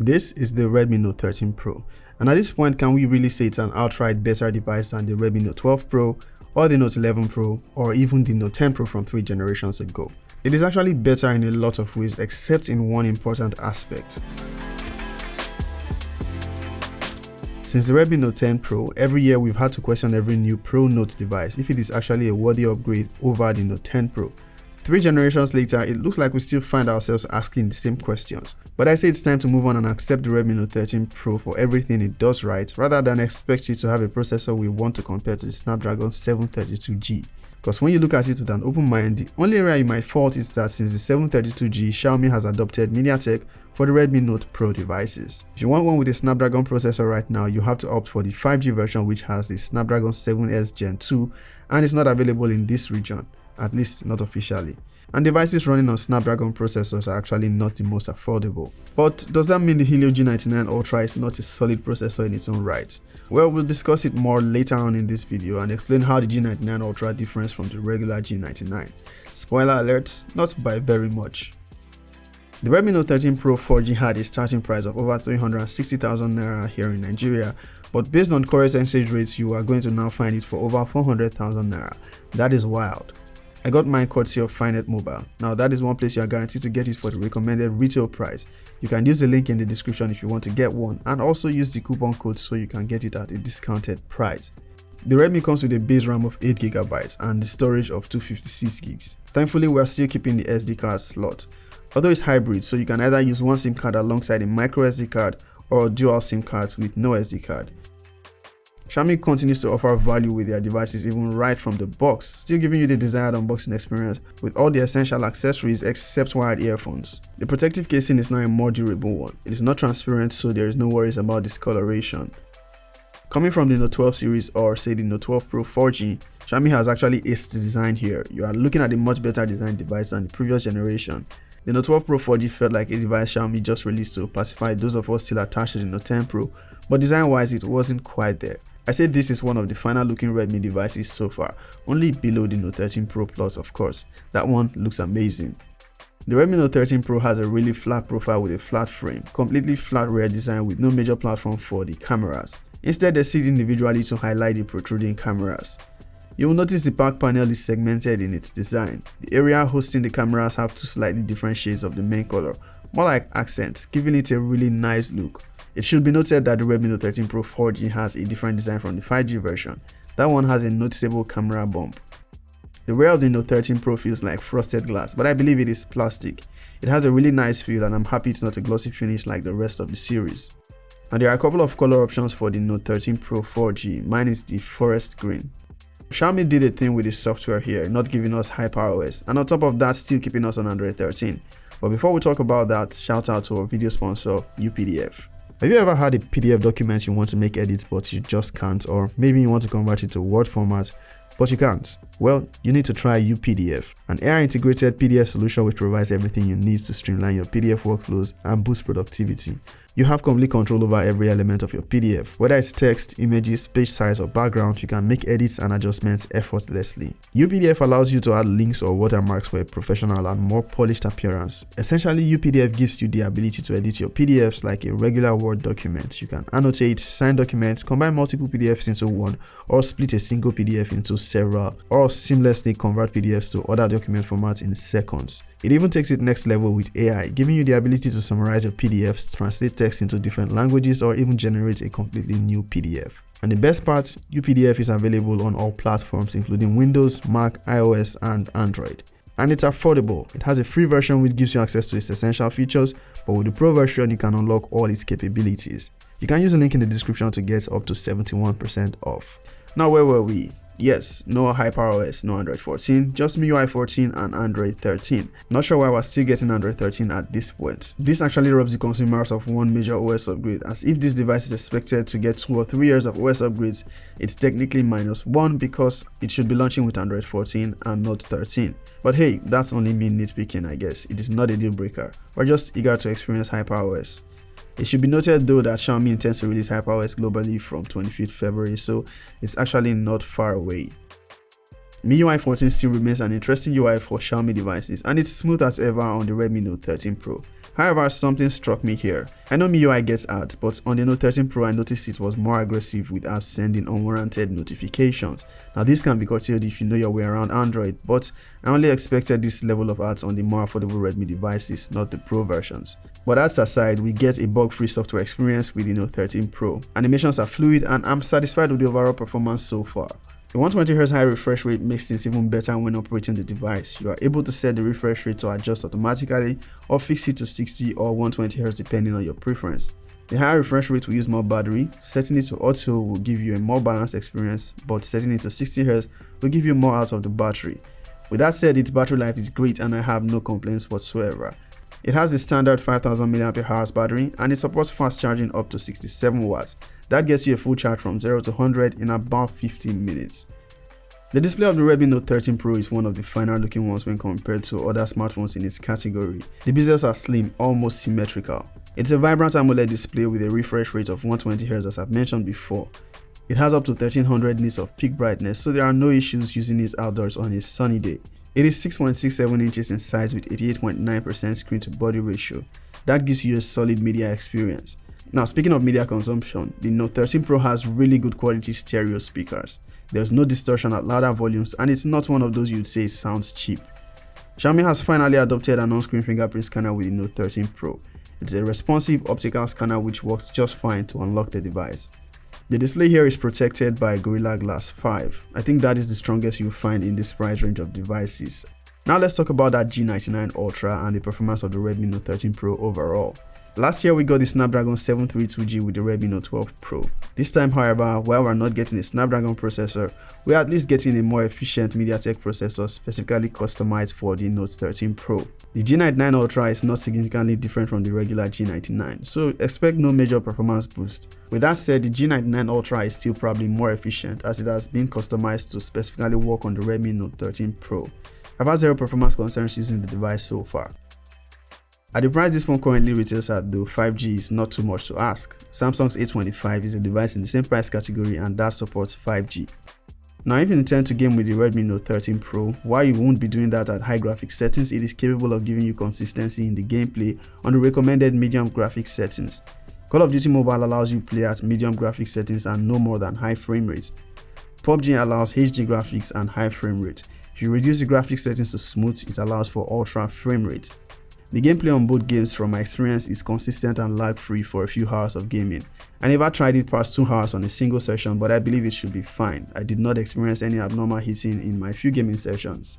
This is the Redmi Note 13 Pro, and at this point, can we really say it's an outright better device than the Redmi Note 12 Pro, or the Note 11 Pro, or even the Note 10 Pro from 3 generations ago? It is actually better in a lot of ways, except in one important aspect. Since the Redmi Note 10 Pro, every year we've had to question every new Pro Note device if it is actually a worthy upgrade over the Note 10 Pro. 3 generations later, it looks like we still find ourselves asking the same questions. But I say it's time to move on and accept the Redmi Note 13 Pro for everything it does right, rather than expect it to have a processor we want to compare to the Snapdragon 732G. Because when you look at it with an open mind, the only area you might fault is that since the 732G, Xiaomi has adopted Mediatek for the Redmi Note Pro devices. If you want one with a Snapdragon processor right now, you have to opt for the 5G version, which has the Snapdragon 7S Gen 2 and is not available in this region, at least not officially. And devices running on Snapdragon processors are actually not the most affordable. But does that mean the Helio G99 Ultra is not a solid processor in its own right? Well, we'll discuss it more later on in this video and explain how the G99 Ultra differs from the regular G99. Spoiler alert, not by very much. The Redmi Note 13 Pro 4G had a starting price of over 360,000 Naira here in Nigeria, but based on current exchange rates, you are going to now find it for over 400,000 Naira. That is wild. I got mine courtesy of Finet Mobile. Now that is one place you are guaranteed to get it for the recommended retail price. You can use the link in the description if you want to get one, and also use the coupon code so you can get it at a discounted price. The Redmi comes with a base RAM of 8GB and the storage of 256 gigs. Thankfully, we are still keeping the SD card slot. Although it's hybrid, so you can either use one SIM card alongside a micro SD card or dual SIM cards with no SD card. Xiaomi continues to offer value with their devices even right from the box, still giving you the desired unboxing experience with all the essential accessories except wired earphones. The protective casing is now a more durable one. It is not transparent, so there is no worries about discoloration. Coming from the Note 12 series or say the Note 12 Pro 4G, Xiaomi has actually aced the design here. You are looking at a much better designed device than the previous generation. The Note 12 Pro 4G felt like a device Xiaomi just released to pacify those of us still attached to the Note 10 Pro, but design wise it wasn't quite there. I say this is one of the final looking Redmi devices so far, only below the Note 13 Pro Plus of course. That one looks amazing. The Redmi Note 13 Pro has a really flat profile with a flat frame, completely flat rear design with no major platform for the cameras. Instead they sit individually to highlight the protruding cameras. You will notice the back panel is segmented in its design. The area hosting the cameras have 2 slightly different shades of the main color, more like accents, giving it a really nice look. It should be noted that the Redmi Note 13 Pro 4G has a different design from the 5G version. That one has a noticeable camera bump. The rear of the Note 13 Pro feels like frosted glass, but I believe it is plastic. It has a really nice feel and I'm happy it's not a glossy finish like the rest of the series. And there are a couple of color options for the Note 13 Pro 4G. Mine is the forest green. Xiaomi did a thing with the software here, not giving us HyperOS, and on top of that still keeping us on Android 13. But before we talk about that, shout out to our video sponsor UPDF. Have you ever had a PDF document you want to make edits but you just can't, or maybe you want to convert it to Word format but you can't? Well, you need to try UPDF, an AI integrated PDF solution which provides everything you need to streamline your PDF workflows and boost productivity. You have complete control over every element of your PDF. Whether it's text, images, page size or background, you can make edits and adjustments effortlessly. UPDF allows you to add links or watermarks for a professional and more polished appearance. Essentially, UPDF gives you the ability to edit your PDFs like a regular Word document. You can annotate, sign documents, combine multiple PDFs into one, or split a single PDF into several, or seamlessly convert PDFs to other document formats in seconds. It even takes it next level with AI, giving you the ability to summarize your PDFs, translate text into different languages, or even generate a completely new PDF. And the best part, UPDF is available on all platforms including Windows, Mac, iOS, and Android. And it's affordable. It has a free version which gives you access to its essential features, but with the Pro version you can unlock all its capabilities. You can use the link in the description to get up to 71% off. Now where were we? Yes, no HyperOS, no Android 14, just MIUI 14 and Android 13. Not sure why we're still getting Android 13 at this point. This actually robs the consumers of one major OS upgrade, as if this device is expected to get 2 or 3 years of OS upgrades, it's technically -1 because it should be launching with Android 14 and not 13. But hey, that's only me nitpicking I guess. It is not a deal breaker. We're just eager to experience HyperOS. It should be noted though that Xiaomi intends to release HyperOS globally from 25th February, so it's actually not far away. MIUI 14 still remains an interesting UI for Xiaomi devices, and it's smooth as ever on the Redmi Note 13 Pro. However, something struck me here. I know MIUI gets ads, but on the Note 13 Pro I noticed it was more aggressive with apps sending unwarranted notifications. Now this can be curtailed if you know your way around Android, but I only expected this level of ads on the more affordable Redmi devices, not the Pro versions. But ads aside, we get a bug-free software experience with the Note 13 Pro. Animations are fluid and I'm satisfied with the overall performance so far. The 120Hz high refresh rate makes things even better when operating the device. You are able to set the refresh rate to adjust automatically or fix it to 60 or 120Hz depending on your preference. The higher refresh rate will use more battery. Setting it to auto will give you a more balanced experience, but setting it to 60Hz will give you more out of the battery. With that said, its battery life is great and I have no complaints whatsoever. It has the standard 5000 mAh battery and it supports fast charging up to 67 watts. That gets you a full charge from 0 to 100 in about 15 minutes. The display of the Redmi Note 13 Pro is one of the finer looking ones when compared to other smartphones in its category. The bezels are slim, almost symmetrical. It's a vibrant AMOLED display with a refresh rate of 120Hz as I've mentioned before. It has up to 1300 nits of peak brightness, so there are no issues using it outdoors on a sunny day. It is 6.67 inches in size with 88.9% screen to body ratio. That gives you a solid media experience. Now, speaking of media consumption, the Note 13 Pro has really good quality stereo speakers. There's no distortion at louder volumes and it's not one of those you'd say sounds cheap. Xiaomi has finally adopted an on-screen fingerprint scanner with the Note 13 Pro. It's a responsive optical scanner which works just fine to unlock the device. The display here is protected by Gorilla Glass 5. I think that is the strongest you'll find in this price range of devices. Now let's talk about that G99 Ultra and the performance of the Redmi Note 13 Pro overall. Last year we got the Snapdragon 732G with the Redmi Note 12 Pro. This time, however, while we're not getting a Snapdragon processor, we're at least getting a more efficient Mediatek processor specifically customized for the Note 13 Pro. The G99 Ultra is not significantly different from the regular G99, so expect no major performance boost. With that said, the G99 Ultra is still probably more efficient as it has been customized to specifically work on the Redmi Note 13 Pro. I've had zero performance concerns using the device so far. At the price this phone currently retails at, though, 5G is not too much to ask. Samsung's A25 is a device in the same price category and that supports 5G. Now, if you intend to game with the Redmi Note 13 Pro, while you won't be doing that at high graphics settings, it is capable of giving you consistency in the gameplay on the recommended medium graphics settings. Call of Duty Mobile allows you to play at medium graphics settings and no more than high frame rate. PUBGM allows HD graphics and high frame rate. If you reduce the graphics settings to smooth, it allows for ultra frame rate. The gameplay on both games from my experience is consistent and lag-free for a few hours of gaming. I never tried it past 2 hours on a single session, but I believe it should be fine. I did not experience any abnormal heating in my few gaming sessions.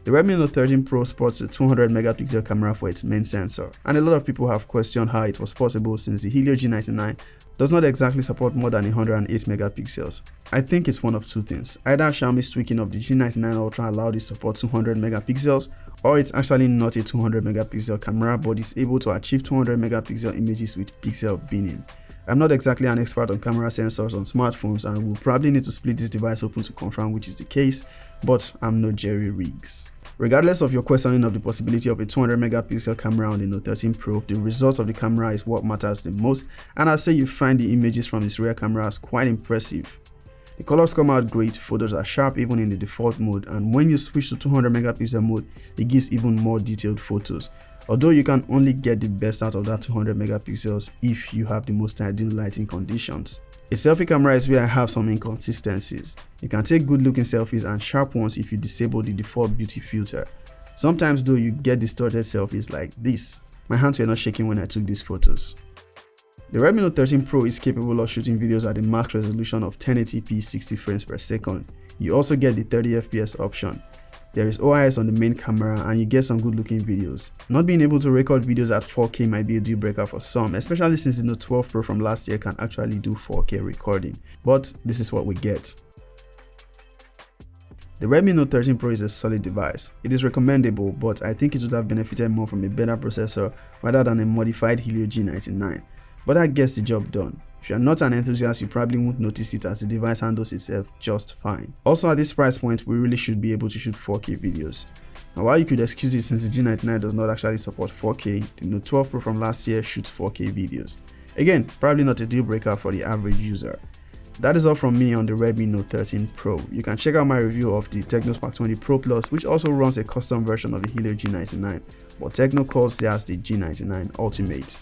The Redmi Note 13 Pro sports a 200 megapixel camera for its main sensor, and a lot of people have questioned how it was possible since the Helio G99 does not exactly support more than 108 megapixels. I think it's one of two things. Either Xiaomi's tweaking of the G99 Ultra allowed it to support 200 megapixels, or it's actually not a 200 megapixel camera but is able to achieve 200 megapixel images with pixel binning. I'm not exactly an expert on camera sensors on smartphones and will probably need to split this device open to confirm which is the case, but I'm no Jerry Riggs. Regardless of your questioning of the possibility of a 200 megapixel camera on the Note 13 Pro, the results of the camera is what matters the most, and I'd say you find the images from its rear cameras quite impressive. The colors come out great, photos are sharp even in the default mode, and when you switch to 200 megapixel mode, it gives even more detailed photos. Although you can only get the best out of that 200 megapixels if you have the most ideal lighting conditions. A selfie camera is where I have some inconsistencies. You can take good looking selfies and sharp ones if you disable the default beauty filter. Sometimes though you get distorted selfies like this. My hands were not shaking when I took these photos. The Redmi Note 13 Pro is capable of shooting videos at a max resolution of 1080p 60 frames per second. You also get the 30 FPS option. There is OIS on the main camera and you get some good looking videos. Not being able to record videos at 4K might be a deal breaker for some, especially since the Note 12 Pro from last year can actually do 4K recording, but this is what we get. The Redmi Note 13 Pro is a solid device. It is recommendable, but I think it would have benefited more from a better processor rather than a modified Helio G99. But that gets the job done. If you're not an enthusiast, you probably won't notice it as the device handles itself just fine. Also, at this price point, we really should be able to shoot 4K videos. Now, while you could excuse it since the G99 does not actually support 4K, the Note 12 Pro from last year shoots 4K videos. Again, probably not a deal breaker for the average user. That is all from me on the Redmi Note 13 Pro. You can check out my review of the Tecno Spark 20 Pro Plus, which also runs a custom version of the Helio G99, but Tecno calls theirs the G99 Ultimate.